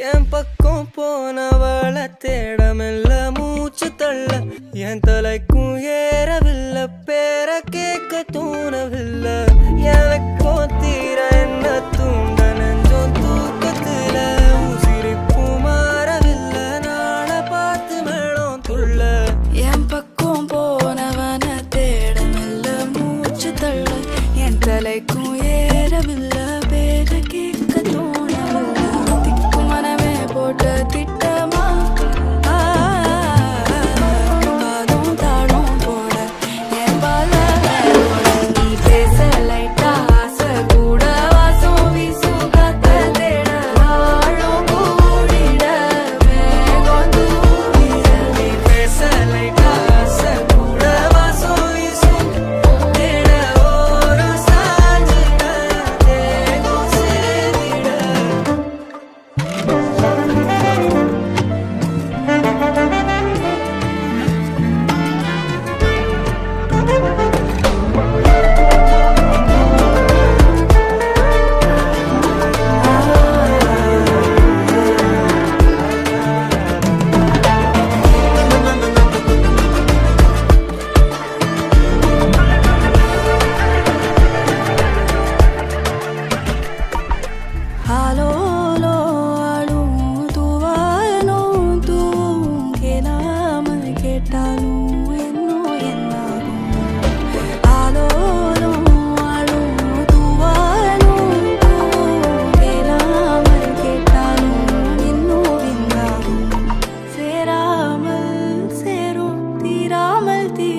என் பக்கம் போனவள தேடமில்ல மூச்சு தள்ள என் தலைக்கும் ஏறவில்லை பேர கேட்க தூணவில்லை எனக்கும் தீர என்ன தூண்ட நெஞ்சோம் தூக்கத்துல உசிரிப்பும் மாறவில்லை நாளை பார்த்து மேளம் துள்ள என் பக்கம் போனவன தேடமில்ல மூச்சு தள்ள என் தலைக்கும் ஏறவில்லை பேர கேட்க தோணவில்லை திக்கு மனமே போட்ட திட்டமா பாதம் தாழும் போட என் பால நீ பேச லைட்டா ஆசை கூட வாசம் வீசும் காத்த தேட ஆழம் கூடிட மேகம் தூவிட நீ பேச லைட்டா ஆசை கூட வாசம் வீசும் தேட ஓரம் சாஞ்சிட தேகம் சேவிட ஆலோலோ ஆளும் தூவாயனும் தூவும் கேளாமல் கேட்டாலும் என்னோ என்னாகும் ஆலோலோ ஆளும் தூவாயனும் தூவும் கேளாமல் கேட்டாலும் என்னோ என்னாகும் சேராமல் சேரும் தீராமல் தீ